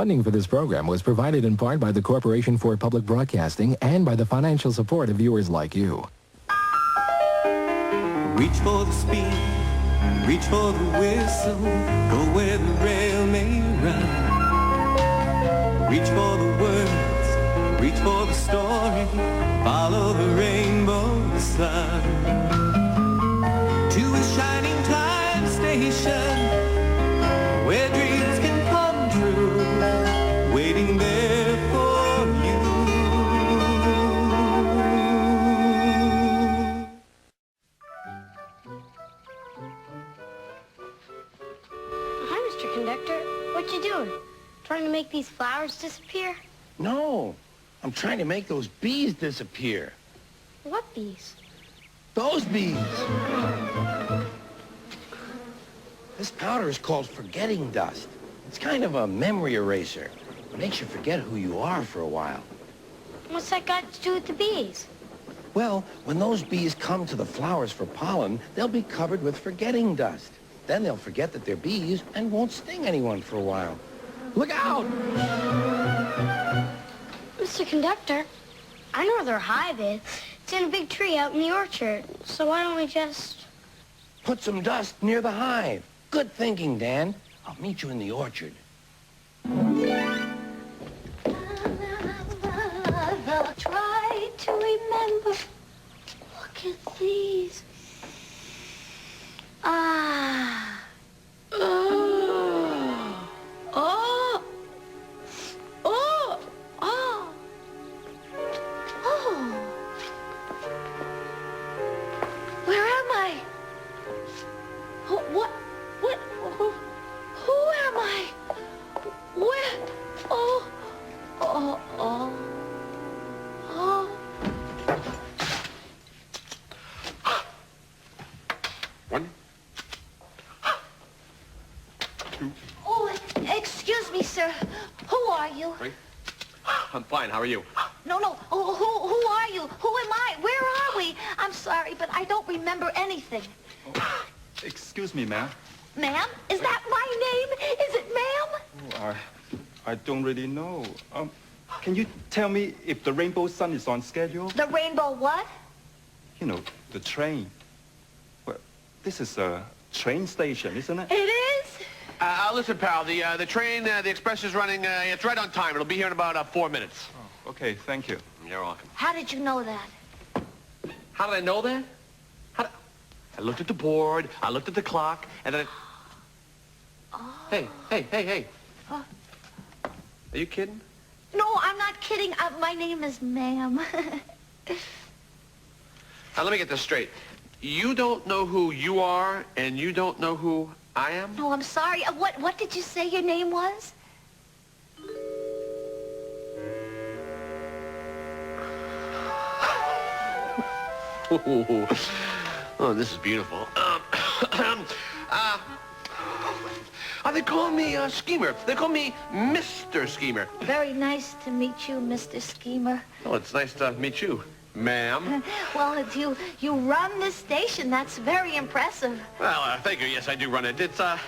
Funding for this program was provided in part by the Corporation for Public Broadcasting and by the financial support of viewers like you. Reach for the speed, reach for the whistle, go where the rail may run. Reach for the words, reach for the story, follow the rainbow sun. To a shining time station, where dreams can come true, waiting there for you. Hi, Mr. Conductor. What you doing? Trying to make these flowers disappear? No, I'm trying to make those bees disappear. What bees? Those bees. This powder is called forgetting dust. It's kind of a memory eraser. It makes you forget who you are for a while. What's that got to do with the bees? Well, when those bees come to the flowers for pollen, they'll be covered with forgetting dust. Then they'll forget that they're bees and won't sting anyone for a while. Look out! Mr. Conductor, I know where their hive is. It's in a big tree out in the orchard. So why don't we just... Put some dust near the hive. Good thinking, Dan. I'll meet you in the orchard. Try to remember. Look at these. Ah. Oh. Oh. Oh. Oh. Oh. Where am I? What? Who am I? Where? Oh. Oh. Oh. Oh. One. Two. Oh, excuse me, sir. Who are you? Three. I'm fine. How are you? No. Oh, who are you? Who am I? Where are we? I'm sorry, but I don't remember anything. Oh, excuse me, ma'am. Ma'am? Is that my name? Is it ma'am? Oh, I don't really know. Can you tell me if the Rainbow Sun is on schedule? The rainbow what? You know, the train. Well, this is a train station, isn't it? It is? Listen, pal, the train, the express is running, it's right on time. It'll be here in about 4 minutes. Oh, okay, thank you. You're welcome. How did you know that? How did I know that? I looked at the board, I looked at the clock, and then Oh. Hey. Are you kidding? No, I'm not kidding. My name is ma'am. Now, let me get this straight. You don't know who you are, and you don't know who I am? No, I'm sorry. What did you say your name was? Oh, this is beautiful. They call me Schemer. They call me Mr. Schemer. Very nice to meet you, Mr. Schemer. Oh, it's nice to meet you, ma'am. Well, you run this station. That's very impressive. Well, thank you. Yes, I do run it. It's a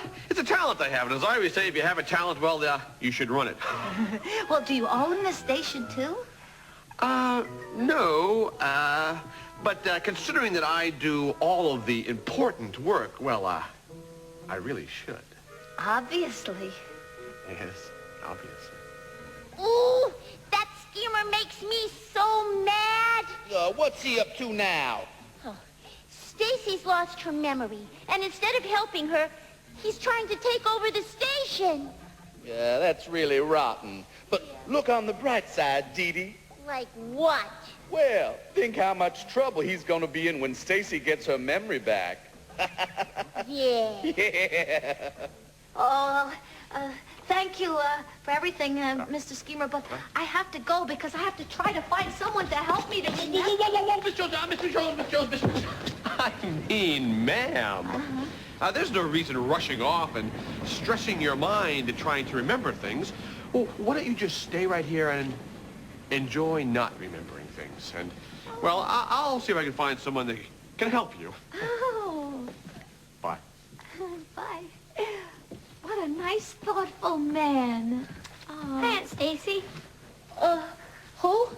talent I have. And as I always say, if you have a talent, well, you should run it. Well, do you own the station, too? No. But considering that I do all of the important work, well, I really should. Obviously. Yes, obviously. Ooh, that schemer makes me so mad. What's he up to now? Oh, Stacy's lost her memory, and instead of helping her, he's trying to take over the station. Yeah, that's really rotten. But look on the bright side, Dee Dee. Like what? Well, think how much trouble he's going to be in when Stacy gets her memory back. Yeah. Yeah. Oh, thank you for everything, Mr. Schemer, but I have to go because I have to try to find someone to help me to remember. Whoa, Miss Jones. I mean, ma'am. There's no reason rushing off and stressing your mind and trying to remember things. Well, why don't you just stay right here and enjoy not remembering things? And, well, I'll see if I can find someone that can help you. Oh. Bye. Bye. What a nice, thoughtful man. Oh. Hi, Aunt Stacy. Who?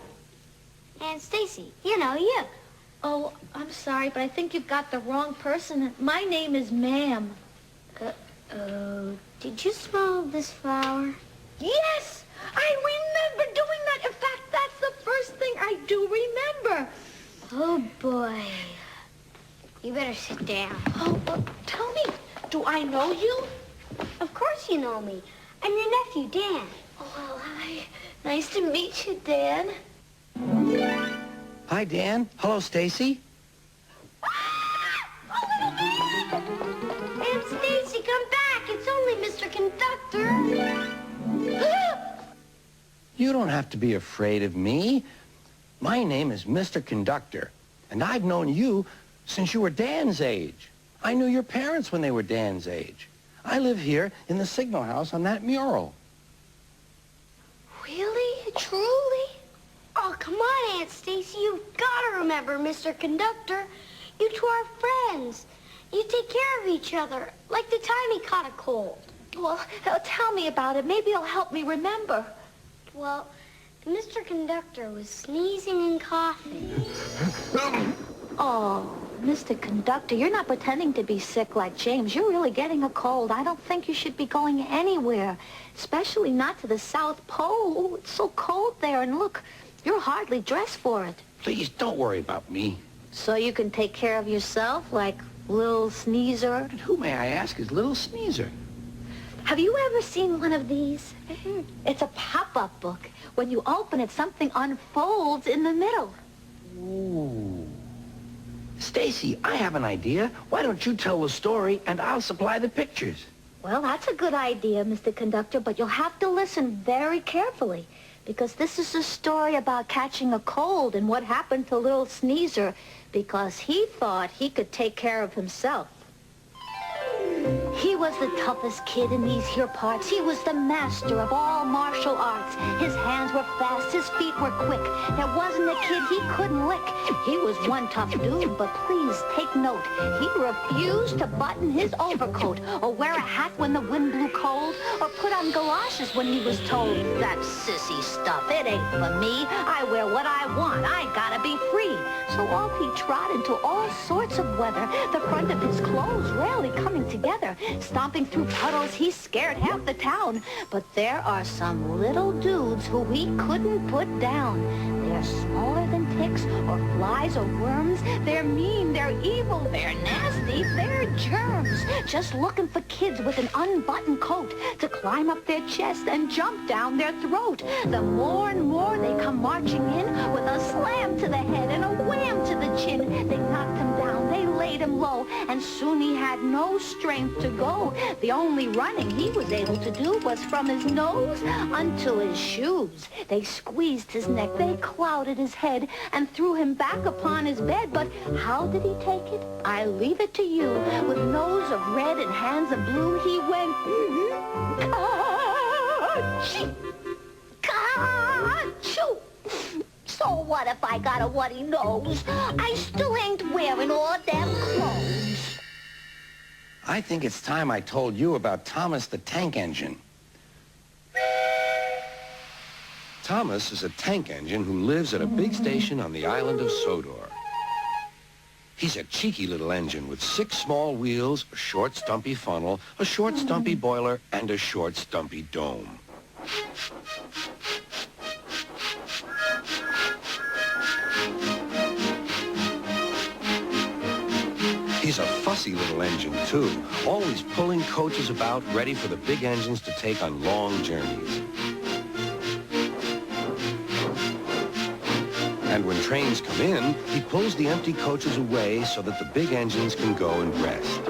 Aunt Stacy. You know, you. Oh, I'm sorry, but I think you've got the wrong person. My name is Ma'am. Did you smell this flower? Yes! I remember doing that. In fact, that's the first thing I do remember. Oh, boy. You better sit down. Oh, tell me, do I know you? Of course you know me. I'm your nephew, Dan. Oh, well, hi. Nice to meet you, Dan. Hi, Dan. Hello, Stacy. Aunt Stacy, come back. It's only Mr. Conductor. You don't have to be afraid of me. My name is Mr. Conductor, and I've known you since you were Dan's age. I knew your parents when they were Dan's age. I live here in the signal house on that mural. Really? Truly? Oh, come on, Aunt Stacy. You've got to remember Mr. Conductor. You two are friends. You take care of each other, like the time he caught a cold. Well, tell me about it. Maybe it'll help me remember. Well, Mr. Conductor was sneezing and coughing. Oh, Mr. Conductor, you're not pretending to be sick like James. You're really getting a cold. I don't think you should be going anywhere, especially not to the South Pole. It's so cold there, and look, you're hardly dressed for it. Please don't worry about me. So you can take care of yourself, like Little Sneezer? And who, may I ask, is Little Sneezer? Have you ever seen one of these? It's a pop-up book. When you open it, something unfolds in the middle. Ooh. Stacy, I have an idea. Why don't you tell the story, and I'll supply the pictures? Well, that's a good idea, Mr. Conductor, but you'll have to listen very carefully, because this is a story about catching a cold and what happened to Little Sneezer, because he thought he could take care of himself. He was the toughest kid in these here parts. He was the master of all martial arts. His hands were fast, his feet were quick. There wasn't a kid he couldn't lick. He was one tough dude, but please take note. He refused to button his overcoat, or wear a hat when the wind blew cold, or put on galoshes when he was told, "That sissy stuff, it ain't for me. I wear what I want. I gotta be free." So off he trot into all sorts of weather, the front of his clothes rarely coming together. Stomping through puddles, he scared half the town. But there are some little dudes who he couldn't put down. They're smaller than ticks or flies or worms. They're mean, they're evil, they're nasty, they're germs. Just looking for kids with an unbuttoned coat to climb up their chest and jump down their throat. The more and more they come marching in with a slam to the head and a wham to the chin. They knocked him down, they laid him low, and soon he had no strength to go. The only running he was able to do was from his nose unto his shoes. They squeezed his neck, they clouded his head, and threw him back upon his bed. But how did he take it? I leave it to you. With nose of red and hands of blue, he went, ka-chee, ka-choo. So what if I got a whatty nose? I still ain't wearing all them clothes. I think it's time I told you about Thomas the Tank Engine. Thomas is a tank engine who lives at a big station on the island of Sodor. He's a cheeky little engine with 6 small wheels, a short stumpy funnel, a short stumpy boiler, and a short stumpy dome. He's a fussy little engine, too, always pulling coaches about, ready for the big engines to take on long journeys. And when trains come in, he pulls the empty coaches away so that the big engines can go and rest.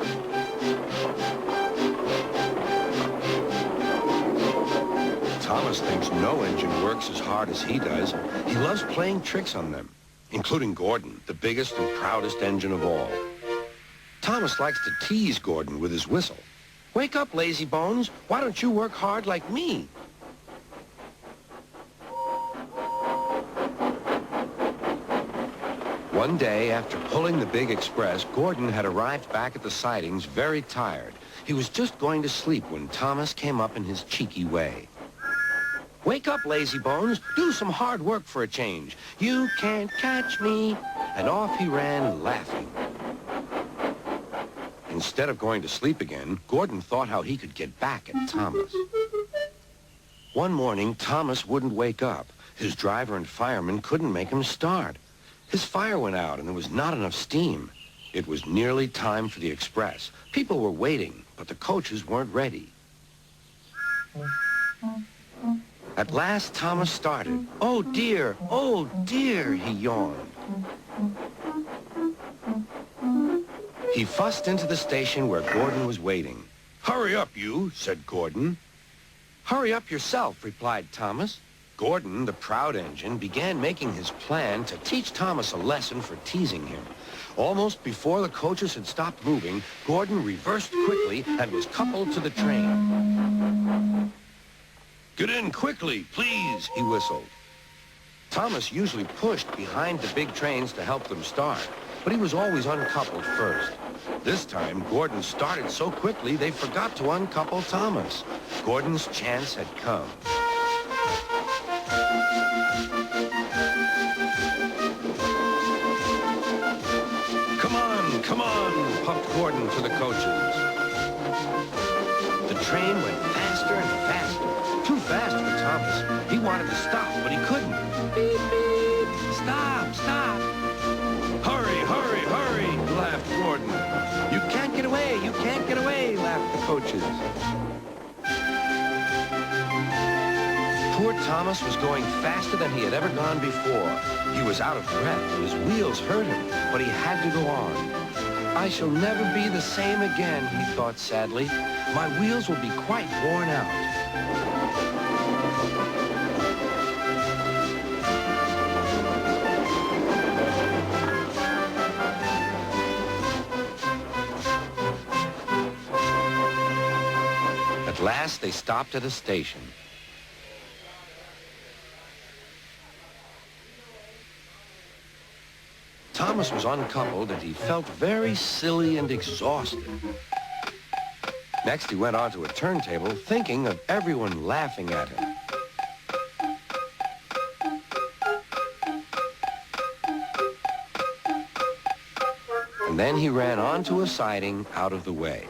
Thomas thinks no engine works as hard as he does. He loves playing tricks on them, including Gordon, the biggest and proudest engine of all. Thomas likes to tease Gordon with his whistle. "Wake up, lazy bones. Why don't you work hard like me?" One day, after pulling the big express, Gordon had arrived back at the sidings very tired. He was just going to sleep when Thomas came up in his cheeky way. Wake up, lazy bones. Do some hard work for a change. You can't catch me. And off he ran, laughing. Instead of going to sleep again, Gordon thought how he could get back at Thomas. One morning, Thomas wouldn't wake up. His driver and fireman couldn't make him start. His fire went out and there was not enough steam. It was nearly time for the express. People were waiting, but the coaches weren't ready. At last, Thomas started. Oh, dear, he yawned. He fussed into the station where Gordon was waiting. Hurry up, you, said Gordon. Hurry up yourself, replied Thomas. Gordon, the proud engine, began making his plan to teach Thomas a lesson for teasing him. Almost before the coaches had stopped moving, Gordon reversed quickly and was coupled to the train. Get in quickly, please, he whistled. Thomas usually pushed behind the big trains to help them start, but he was always uncoupled first. This time, Gordon started so quickly they forgot to uncouple Thomas. Gordon's chance had come. Come on, puffed Gordon to the coaches. The train went faster and faster. Too fast for Thomas. He wanted to stop, but he couldn't. Beep, beep. Stop, stop. Hurry, hurry, hurry, laughed Gordon. You can't get away, laughed the coaches. Poor Thomas was going faster than he had ever gone before. He was out of breath and his wheels hurt him, but he had to go on. I shall never be the same again, he thought sadly. My wheels will be quite worn out. At last, they stopped at a station. Thomas was uncoupled and he felt very silly and exhausted. Next, he went onto a turntable thinking of everyone laughing at him. And then he ran onto a siding out of the way.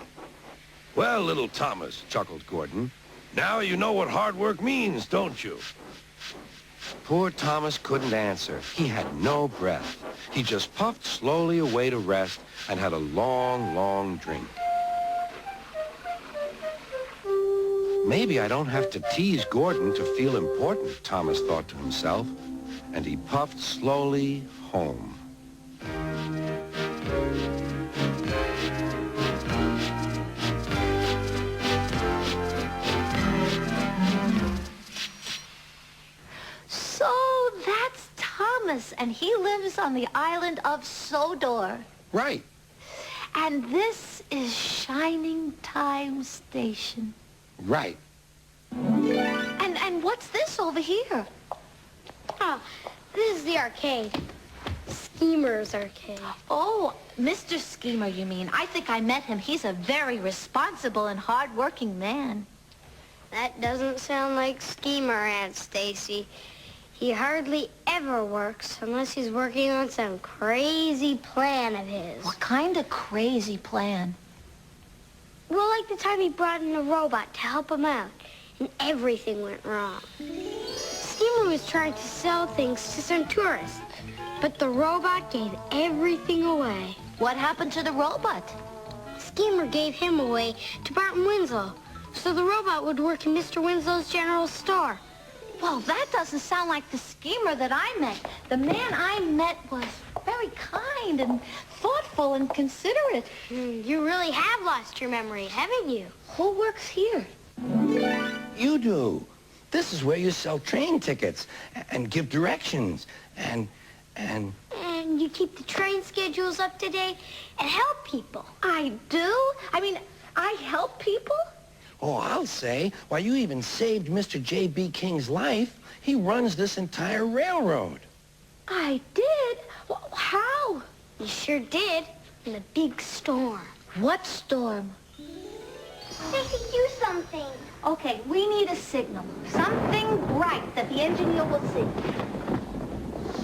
Well, little Thomas, chuckled Gordon, now you know what hard work means, don't you? Poor Thomas couldn't answer. He had no breath. He just puffed slowly away to rest and had a long, long drink. Maybe I don't have to tease Gordon to feel important, Thomas thought to himself, and he puffed slowly home. And he lives on the island of Sodor. Right. And this is Shining Time Station. Right. And what's this over here? Oh, this is the arcade. Schemer's arcade. Oh, Mr. Schemer, you mean. I think I met him. He's a very responsible and hard-working man. That doesn't sound like Schemer, Aunt Stacy. He hardly ever works unless he's working on some crazy plan of his. What kind of crazy plan? Well, like the time he brought in a robot to help him out, and everything went wrong. Schemer was trying to sell things to some tourists, but the robot gave everything away. What happened to the robot? Schemer gave him away to Barton Winslow, so the robot would work in Mr. Winslow's general store. Well, that doesn't sound like the schemer that I met. The man I met was very kind and thoughtful and considerate. You really have lost your memory, haven't you? Who works here? You do. This is where you sell train tickets and give directions and... And you keep the train schedules up to date and help people. I do? I mean, I help people? Oh, I'll say, why, you even saved Mr. J.B. King's life. He runs this entire railroad. I did? How? You sure did. In a big storm. What storm? Stacy, do something. Okay, we need a signal. Something bright that the engineer will see.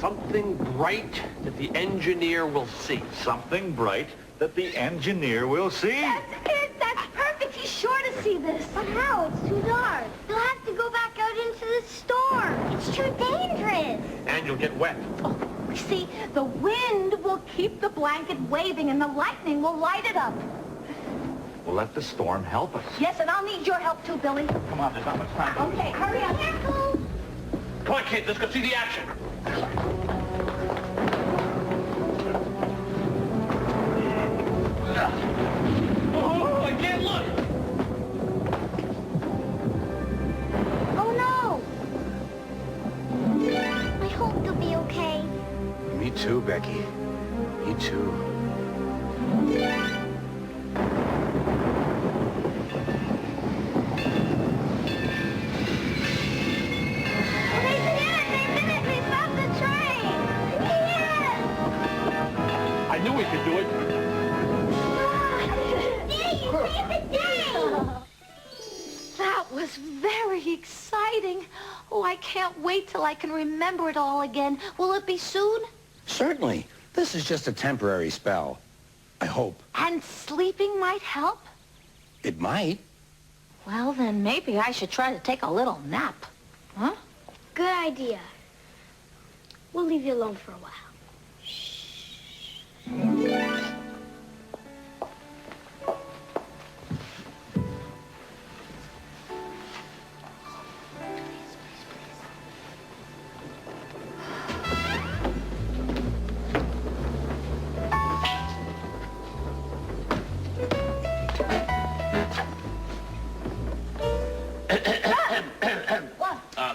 Something bright that the engineer will see. Something bright that the engineer will see. That's it. That's perfect. He's sure to see this. But how? It's too dark. You'll have to go back out into the storm. It's too dangerous. And you'll get wet. Oh, see, the wind will keep the blanket waving and the lightning will light it up. We'll let the storm help us. Yes, and I'll need your help too, Billy. Come on, there's not much time. Okay, hurry up. Careful. Come on, kids, let's go see the action. Oh, I can't look. Oh, no. I hope you'll be okay. Me too, Becky. Me too. They did it! They did it! They stopped the train! Yeah! I knew we could do it. Yay, you saved the day! That was very exciting. Oh, I can't wait till I can remember it all again. Will it be soon? Certainly. This is just a temporary spell. I hope. And sleeping might help? It might. Well, then maybe I should try to take a little nap. Huh? Good idea. We'll leave you alone for a while.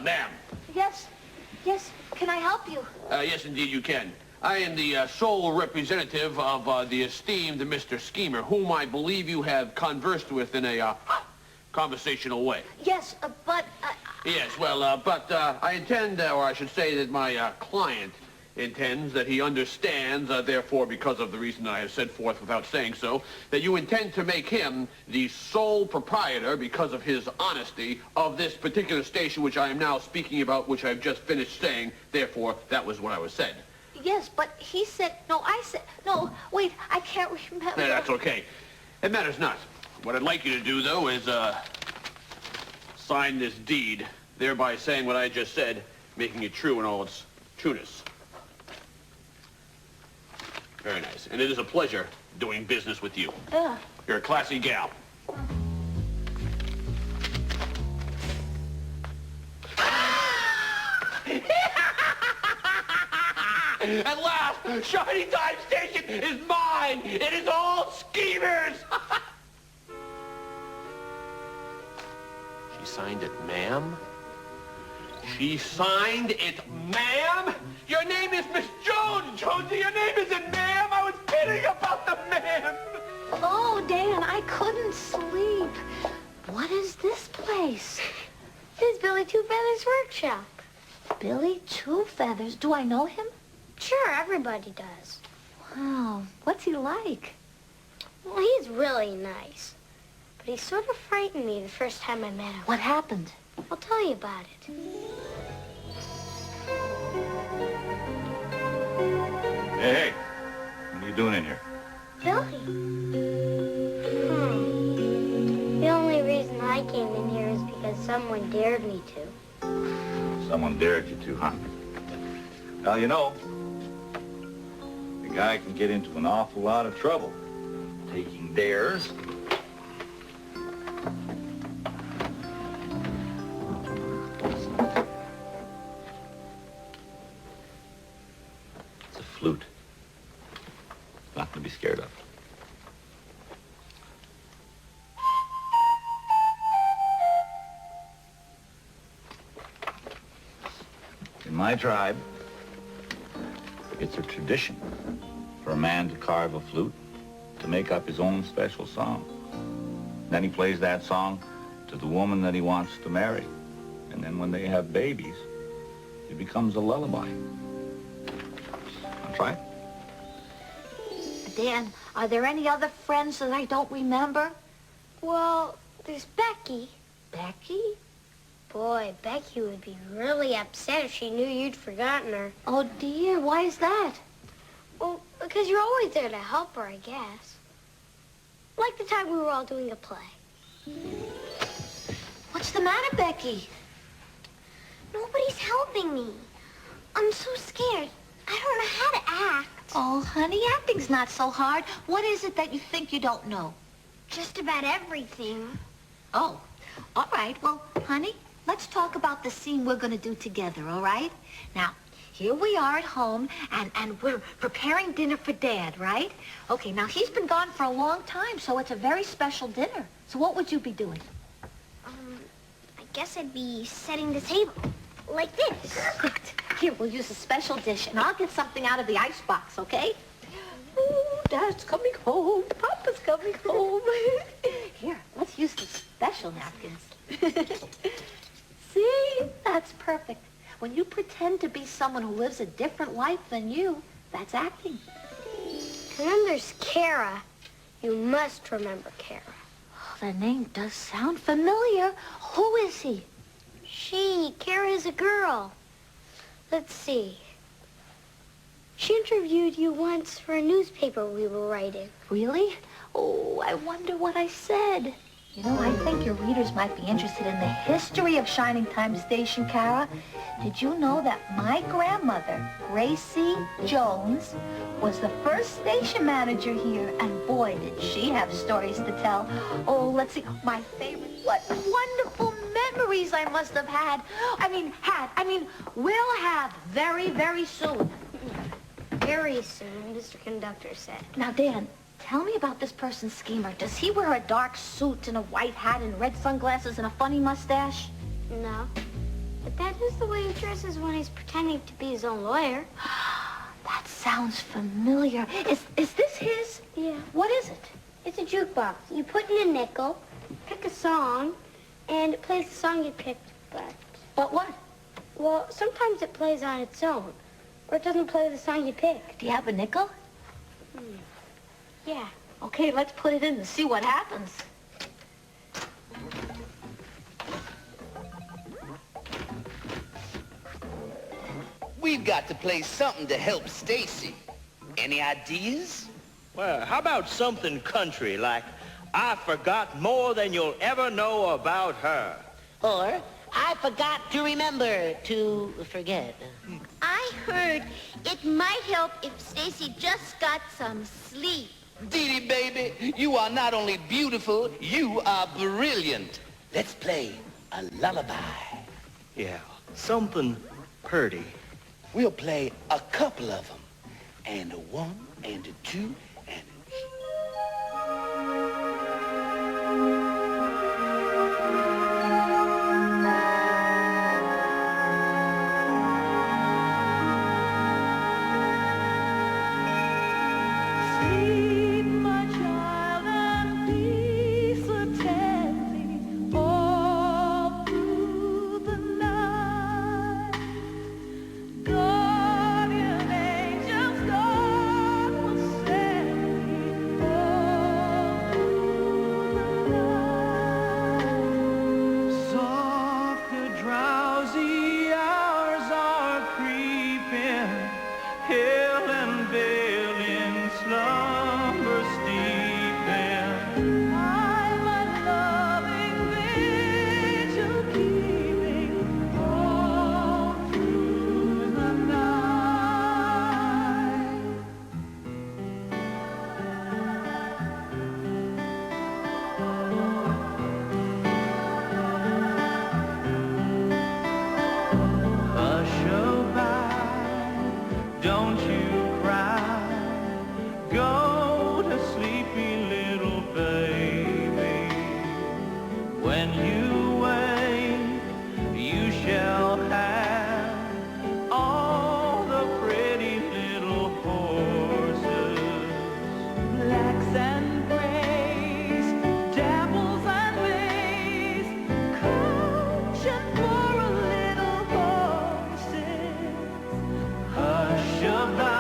Ma'am. Yes. Yes. Can I help you? Yes, indeed, you can. I am the sole representative of the esteemed Mr. Schemer, whom I believe you have conversed with in a conversational way. Yes, but... Yes, well, but I intend, or I should say that my client intends that he understands, therefore, because of the reason I have set forth without saying so, that you intend to make him the sole proprietor, because of his honesty, of this particular station which I am now speaking about, which I've just finished saying. Therefore, that was what I was said. Yes, but he said... No, I said... No, wait, I can't remember. Yeah, that's okay. It matters not. What I'd like you to do, though, is sign this deed, thereby saying what I just said, making it true in all its trueness. Very nice. And it is a pleasure doing business with you. Yeah. You're a classy gal. At last, Shiny Time Station is mine! It is all Schemers! She signed it, ma'am? She signed it, ma'am? Your name is Miss Jones, Jonesy. Your name isn't ma'am. I was kidding about the ma'am. Oh, Dan, I couldn't sleep. What is this place? This is Billy Two Feathers' workshop. Billy Two Feathers. Do I know him? Sure, everybody does. Wow. What's he like? Well, he's really nice. But he sort of frightened me the first time I met him. What happened? I'll tell you about it. Hey, what are you doing in here? Billy? The only reason I came in here is because someone dared me to. Someone dared you to, huh? Well, you know, a guy can get into an awful lot of trouble taking dares. It's a flute. Nothing to be scared of. In my tribe, it's a tradition for a man to carve a flute to make up his own special song. Then he plays that song to the woman that he wants to marry. And then when they have babies, it becomes a lullaby. Wanna try it? Dan, are there any other friends that I don't remember? Well, There's Becky. Becky? Boy, Becky would be really upset if she knew you'd forgotten her. Oh, dear. Why is that? Well, because you're always there to help her, I guess. Like the time we were all doing a play. What's the matter, Becky? Nobody's helping me. I'm so scared. I don't know how to act. Oh, honey, acting's not so hard. What is it that you think you don't know? Just about everything. Oh, all right. Well, honey, let's talk about the scene we're going to do together, all right? Now, here we are at home, and we're preparing dinner for Dad, right? Okay, now he's been gone for a long time, so it's a very special dinner. So what would you be doing? I guess I'd be setting the table. Like this. Perfect. Here, we'll use a special dish, and I'll get something out of the icebox, okay? Ooh, Dad's coming home. Papa's coming home. Here, let's use the special napkins. See? That's perfect. When you pretend to be someone who lives a different life than you, that's acting. And then there's Kara. You must remember Kara. Oh, the name does sound familiar. Who is he? Kara is a girl. Let's see. She interviewed you once for a newspaper we were writing. Really? Oh, I wonder what I said. You know, I think your readers might be interested in the history of Shining Time Station, Kara. Did you know that my grandmother, Gracie Jones, was the first station manager here? And boy, did she have stories to tell. Oh, let's see. My favorite. What wonderful memories I must have had. I mean, will have very, very soon. Very soon, Mr. Conductor said. Now, Dan, tell me about this person's schemer. Does he wear a dark suit and a white hat and red sunglasses and a funny mustache? No. But that is the way he dresses when he's pretending to be his own lawyer. That sounds familiar. Is this his? Yeah. What is it? It's a jukebox. You put in a nickel, pick a song, and it plays the song you picked, but... But what? Well, sometimes it plays on its own, or it doesn't play the song you picked. Do you have a nickel? Yeah. Okay, let's put it in and see what happens. We've got to play something to help Stacy. Any ideas? Well, how about something country, like I forgot more than you'll ever know about her? Or I forgot to remember to forget. I heard it might help if Stacy just got some sleep. Dee Dee, baby, you are not only beautiful, you are brilliant. Let's play a lullaby. Yeah, something purty. We'll play a couple of them. And a one, and a two, and Sleep, my child, and peace attend thee all through the night. Guardian angels, God will send thee all through the night. Soft the drowsy hours are creeping, hill and vale in slumber steeping. I, my loving vigil keeping all through the night. Hush abide, don't you cry. Go to sleepy little baby. When you wake, you shall have all the pretty little horses, blacks and grays, daples and bays, coaching for a little horses. Hush about.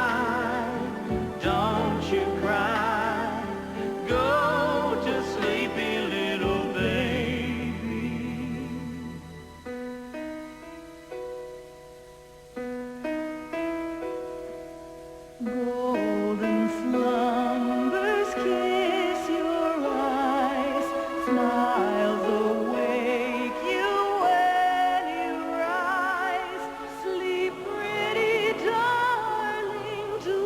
Golden slumbers kiss your eyes, smiles awake you when you rise. Sleep, pretty darling, do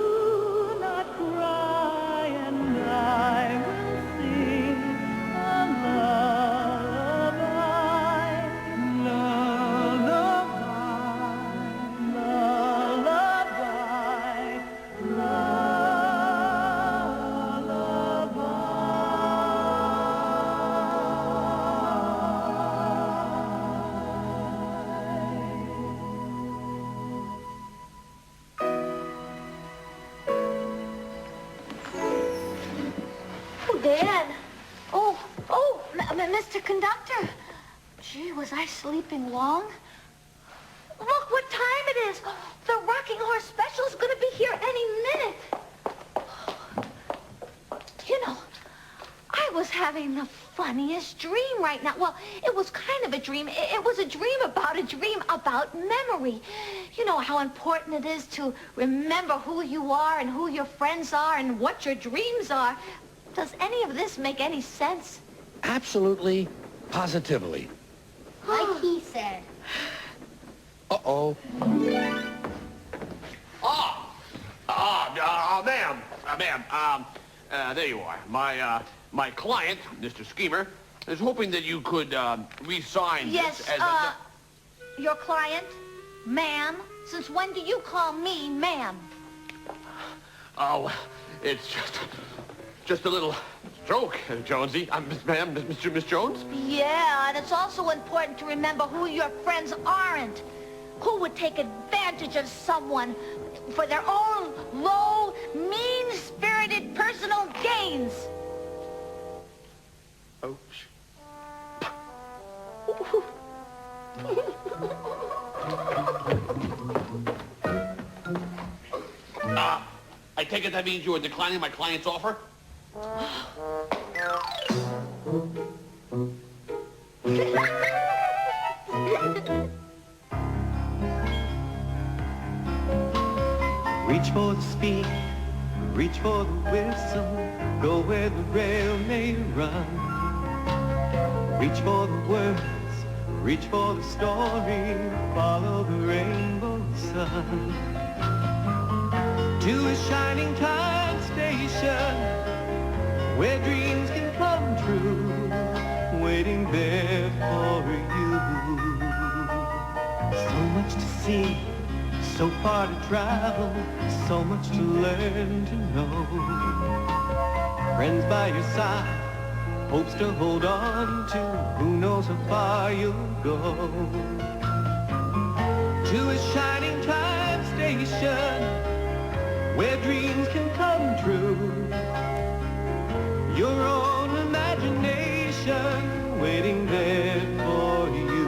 not cry, and I will sing a lullaby, lullaby, Oh, Dan. Mr. Conductor. Gee, was I sleeping long? Look what time it is. The Rocking Horse Special is going to be here any minute. You know, I was having the funniest dream right now. Well, it was kind of a dream. It was a dream about memory. You know how important it is to remember who you are and who your friends are and what your dreams are. Does any of this make any sense? Absolutely, positively. Like he said. Uh-oh. Ma'am, there you are. My client, Mr. Schemer, is hoping that you could re-sign Yes, this as your client, ma'am. Since when do you call me ma'am? Oh, it's just a little joke, Jonesy. Ma'am, Miss Jones? Yeah, and it's also important to remember who your friends aren't. Who would take advantage of someone for their own low, mean-spirited personal gains. Oh, I take it that means you are declining my client's offer? Reach for the speed, reach for the whistle, go where the rail may run. Reach for the words, reach for the story, follow the rainbow sun. To a shining time station, where dreams can come true, waiting there for you. So much to see, so far to travel, so much to learn to know. Friends by your side, hopes to hold on to, who knows how far you'll go. To a shining time station, where dreams can come true. Your own imagination waiting there for you.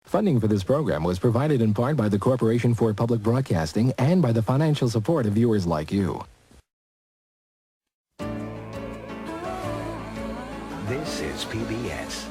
Funding for this program was provided in part by the Corporation for Public Broadcasting and by the financial support of viewers like you. This is PBS.